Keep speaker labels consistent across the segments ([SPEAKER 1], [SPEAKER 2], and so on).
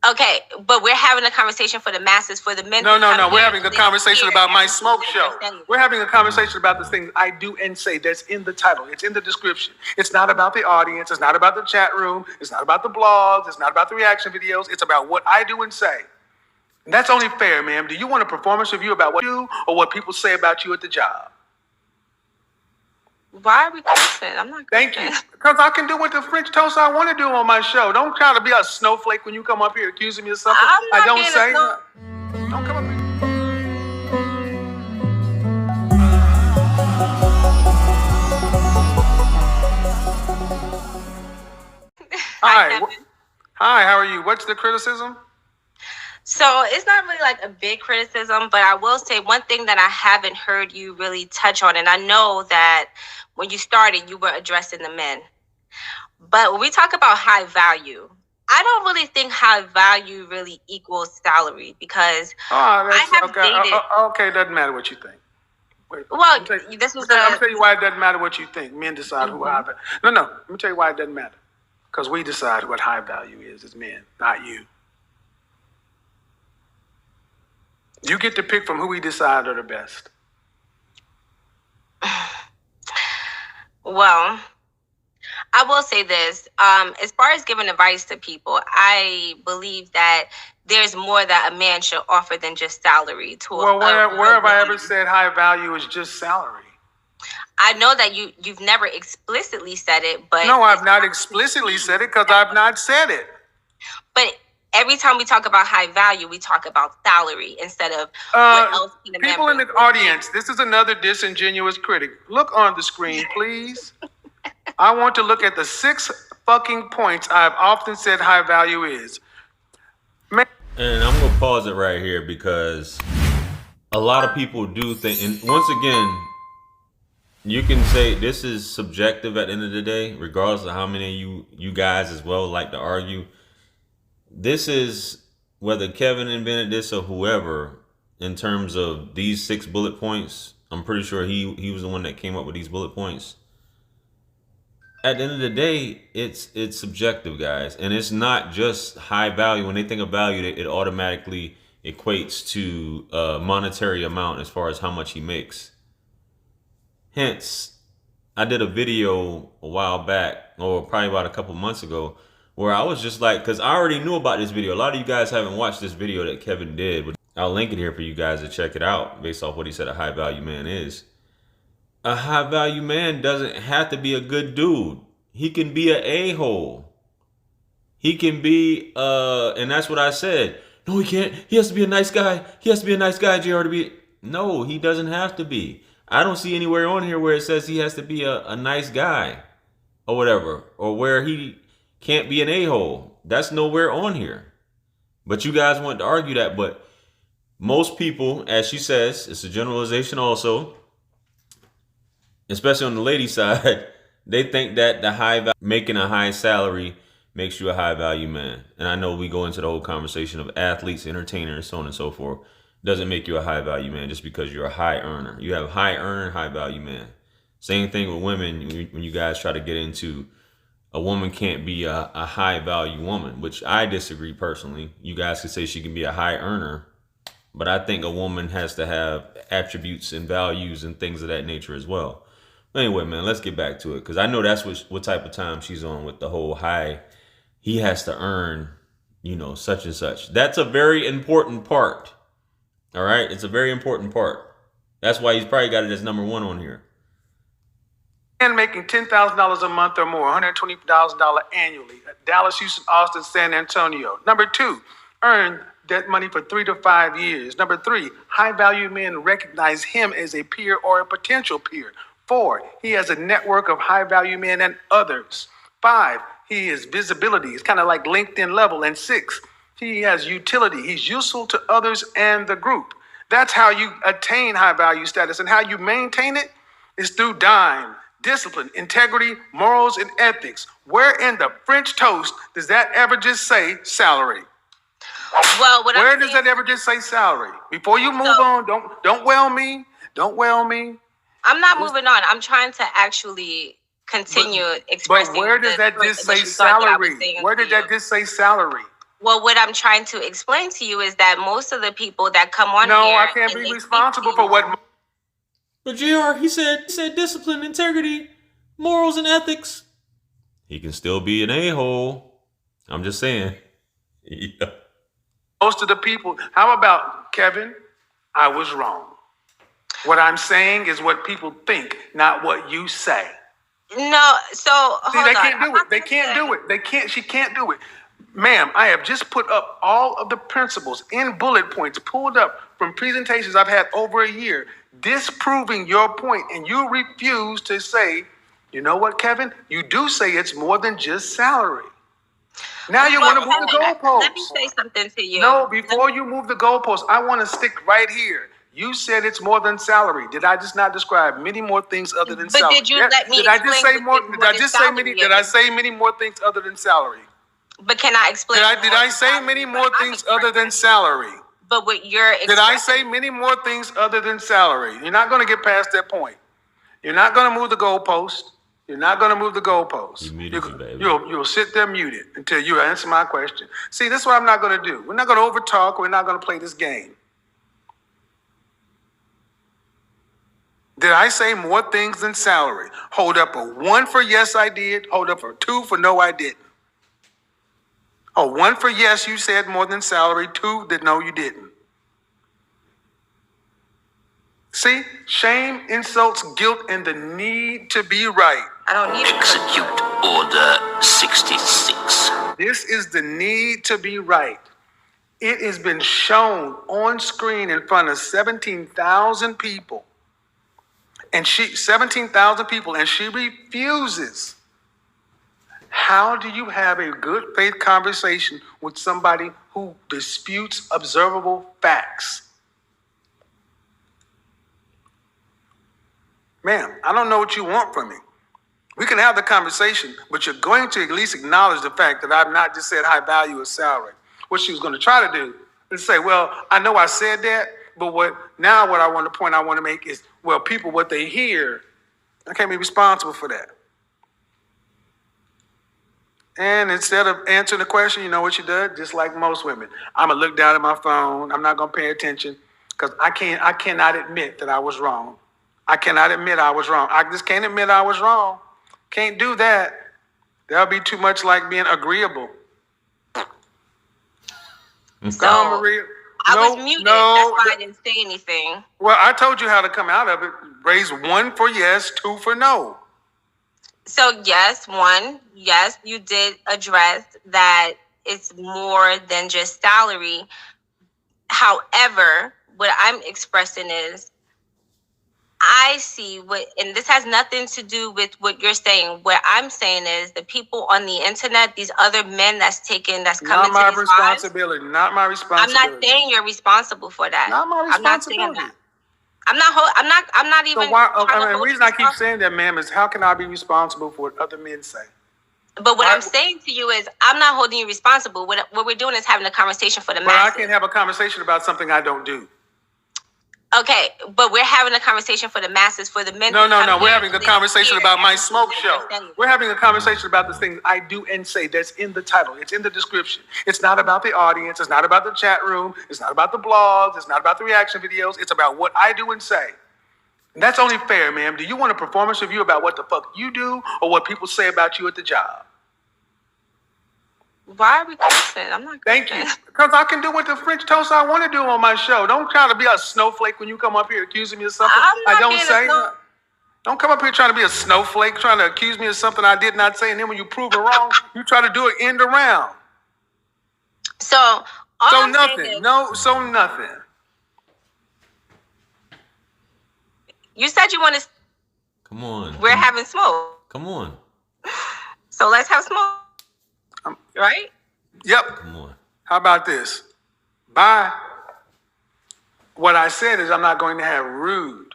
[SPEAKER 1] Okay, but we're having a conversation for the masses, for the men.
[SPEAKER 2] No. We're having a conversation about my smoke show. We're having a conversation about the things I do and say that's in the title. It's in the description. It's not about the audience. It's not about the chat room. It's not about the blogs. It's not about the reaction videos. It's about what I do and say. And that's only fair, ma'am. Do you want a performance review about what you do or what people say about you at the job?
[SPEAKER 1] Why are we cursing? I'm not cursing.
[SPEAKER 2] Thank you. Because I can do what the French toast I want to do on my show. Don't try to be a snowflake when you come up here accusing me of something I don't say. Don't come up here. Hi. Hi, how are you? What's the criticism?
[SPEAKER 1] So it's not really like a big criticism, but I will say one thing that I haven't heard you really touch on, and I know that when you started, you were addressing the men. But when we talk about high value, I don't really think high value really equals salary because I have dated.
[SPEAKER 2] Okay, it doesn't matter what you think. Wait,
[SPEAKER 1] well,
[SPEAKER 2] this was I'm tell you why it doesn't matter what you think. Men decide who high value. No. Let me tell you why it doesn't matter. Because we decide what high value is as men, not you. You get to pick from who we decide are the best.
[SPEAKER 1] Well, I will say this. As far as giving advice to people, I believe that there's more that a man should offer than just salary.
[SPEAKER 2] Where have I ever said high value is just salary?
[SPEAKER 1] I know that you've never explicitly said it, but...
[SPEAKER 2] No, I've not explicitly said it because I've not said it.
[SPEAKER 1] But every time we talk about high value, we talk about salary instead of what else can a man
[SPEAKER 2] people in the audience, this is another disingenuous critic. Look on the screen, please. I want to look at the 6 fucking points I've often said high value is.
[SPEAKER 3] And I'm going to pause it right here because a lot of people do think, and once again, you can say this is subjective at the end of the day, regardless of how many of you guys as well like to argue. This is whether Kevin invented this or whoever, in terms of these 6 bullet points. I'm pretty sure he was the one that came up with these bullet points. At the end of the day, it's subjective, guys. And it's not just high value. When they think of value, it automatically equates to a monetary amount as far as how much he makes. Hence, I did a video a while back, or probably about a couple months ago, where I was just like, because I already knew about this video. A lot of you guys haven't watched this video that Kevin did. I'll link it here for you guys to check it out based off what he said a high value man is. A high value man doesn't have to be a good dude. He can be an a-hole. He can be, and that's what I said. No, he can't. He has to be a nice guy. He has to be a nice guy, JR, to be. No, he doesn't have to be. I don't see anywhere on here where it says he has to be a nice guy or whatever, or where he can't be an a-hole. That's nowhere on here. But you guys want to argue that. But most people, as she says, it's a generalization also, especially on the lady side, they think that making a high salary makes you a high value man. And I know we go into the whole conversation of athletes, entertainers, so on and so forth. Doesn't make you a high value man just because you're a high earner. You have high earner, high value man. Same thing with women. When you guys try to get into a woman can't be a high value woman, which I disagree personally. You guys could say she can be a high earner, but I think a woman has to have attributes and values and things of that nature as well. But anyway, man, let's get back to it, because I know that's what type of time she's on with the whole high. He has to earn, such and such. That's a very important part. All right, it's a very important part. That's why he's probably got it as number 1 on here.
[SPEAKER 2] And making $10,000 a month or more, $120,000 annually. Dallas, Houston, Austin, San Antonio. Number 2, earn that money for 3 to 5 years. Number 3, high value men recognize him as a peer or a potential peer. 4, he has a network of high value men and others. 5, he has visibility. It's kind of like LinkedIn level. And 6, he has utility. He's useful to others and the group. That's how you attain high value status. And how you maintain it is through dime, discipline, integrity, morals, and ethics. Where in the French toast does that ever just say salary?
[SPEAKER 1] Well,
[SPEAKER 2] where does that ever just say salary? Before you move on, don't well me. Don't well me.
[SPEAKER 1] I'm not moving on. I'm trying to actually continue expressing.
[SPEAKER 2] But where does that just say salary? Where did that just say salary?
[SPEAKER 1] Well, what I'm trying to explain to you is that most of the people that come on here...
[SPEAKER 2] No, I can't be responsible for what...
[SPEAKER 3] But JR, he said discipline, integrity, morals, and ethics. He can still be an a-hole. I'm just saying. Yeah.
[SPEAKER 2] Most of the people... How about, Kevin? I was wrong. What I'm saying is what people think, not what you say.
[SPEAKER 1] No, so hold
[SPEAKER 2] See, they
[SPEAKER 1] on.
[SPEAKER 2] can't do it. They can't do it. They can't. She can't do it. Ma'am, I have just put up all of the principles in bullet points, pulled up from presentations I've had over a year, disproving your point, and you refuse to say, you know what, Kevin? You do say it's more than just salary. Now you want to move the goalposts.
[SPEAKER 1] Let me say something to you.
[SPEAKER 2] No, before you move the goalposts, I want to stick right here. You said it's more than salary. Did I just not describe many more things other than salary?
[SPEAKER 1] But did you let me
[SPEAKER 2] Did I just say more? Did I just say many? Did I say many more things other than salary?
[SPEAKER 1] But can I explain?
[SPEAKER 2] Did I say many more things other than salary?
[SPEAKER 1] But what you're...
[SPEAKER 2] Did I say many more things other than salary? You're not going to get past that point. You're not going to move the goalpost. You're not going to move the goalpost. You'll sit there muted until you answer my question. See, this is what I'm not going to do. We're not going to overtalk. We're not going to play this game. Did I say more things than salary? Hold up a 1 for yes, I did. Hold up a 2 for no, I didn't. A 1 for yes, you said more than salary. 2 that no, you didn't. See, shame, insults, guilt, and the need to be right.
[SPEAKER 1] I don't need
[SPEAKER 4] Execute Order 66.
[SPEAKER 2] This is the need to be right. It has been shown on screen in front of 17,000 people. And 17,000 people, and she refuses. How do you have a good faith conversation with somebody who disputes observable facts? Ma'am, I don't know what you want from me. We can have the conversation, but you're going to at least acknowledge the fact that I've not just said high value of salary. What she was going to try to do is say, well, I know I said that, but what I want to make is, well, people, what they hear, I can't be responsible for that. And instead of answering the question, you know what she does? Just like most women, I'm going to look down at my phone. I'm not going to pay attention because I cannot admit that I was wrong. I cannot admit I was wrong. I just can't admit I was wrong. Can't do that. That'll be too much like being agreeable.
[SPEAKER 1] So,
[SPEAKER 2] on, Maria.
[SPEAKER 1] I was muted. That's why I didn't say anything.
[SPEAKER 2] Well, I told you how to come out of it. Raise 1 for yes, 2 for no.
[SPEAKER 1] So yes, 1, yes, you did address that it's more than just salary. However, what I'm expressing is I see and this has nothing to do with what you're saying. What I'm saying is the people on the internet, these other men that's coming to these lives.
[SPEAKER 2] Not my responsibility.
[SPEAKER 1] I'm not saying you're responsible for that.
[SPEAKER 2] Not my responsibility.
[SPEAKER 1] I'm not saying that. I'm not even.
[SPEAKER 2] So the reason I keep saying that, ma'am, is how can I be responsible for what other men say?
[SPEAKER 1] But what I'm saying to you is I'm not holding you responsible. What we're doing is having a conversation for the masses.
[SPEAKER 2] But I can't have a conversation about something I don't do.
[SPEAKER 1] Okay, but we're having a conversation for the masses, for the men.
[SPEAKER 2] No. We're having a conversation about my smoke show. We're having a conversation about the things I do and say that's in the title. It's in the description. It's not about the audience. It's not about the chat room. It's not about the blogs. It's not about the reaction videos. It's about what I do and say. And that's only fair, ma'am. Do you want a performance review about what the fuck you do or what people say about you at the job?
[SPEAKER 1] Why are we cursing? I'm not cursing.
[SPEAKER 2] Thank you. Because I can do what the French toast I want to do on my show. Don't try to be a snowflake when you come up here accusing me of something I don't say. Don't come up here trying to be a snowflake, trying to accuse me of something I did not say. And then when you prove it wrong, you try to do it end around.
[SPEAKER 1] So
[SPEAKER 2] nothing. Nothing.
[SPEAKER 1] You said you want to.
[SPEAKER 3] Come on.
[SPEAKER 1] We're having smoke.
[SPEAKER 3] Come on.
[SPEAKER 1] So let's have smoke. Right?
[SPEAKER 2] Yep.
[SPEAKER 3] Come on.
[SPEAKER 2] How about this? Bye. What I said is I'm not going to have rude.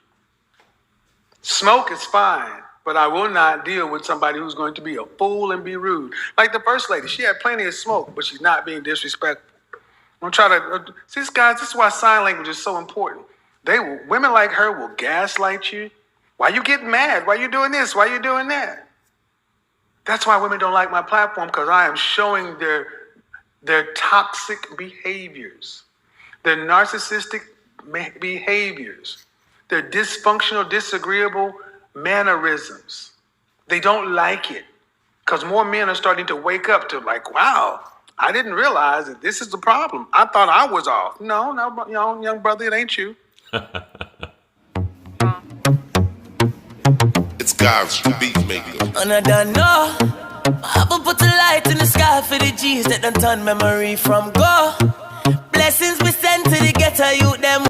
[SPEAKER 2] Smoke is fine, but I will not deal with somebody who's going to be a fool and be rude. Like the first lady, she had plenty of smoke, but she's not being disrespectful. Don't try to see, guys. This is why sign language is so important. Women like her will gaslight you. Why you getting mad? Why you doing this? Why you doing that? That's why women don't like my platform, because I am showing their toxic behaviors, their narcissistic behaviors, their dysfunctional, disagreeable mannerisms. They don't like it because more men are starting to wake up to like, wow, I didn't realize that this is the problem. I thought I was off. No, young brother, it ain't you.
[SPEAKER 5] It's God's beat maker.
[SPEAKER 6] And I don't know. I will put a light in the sky for the G's that done turn memory from go. Blessings we send to the ghetto youth them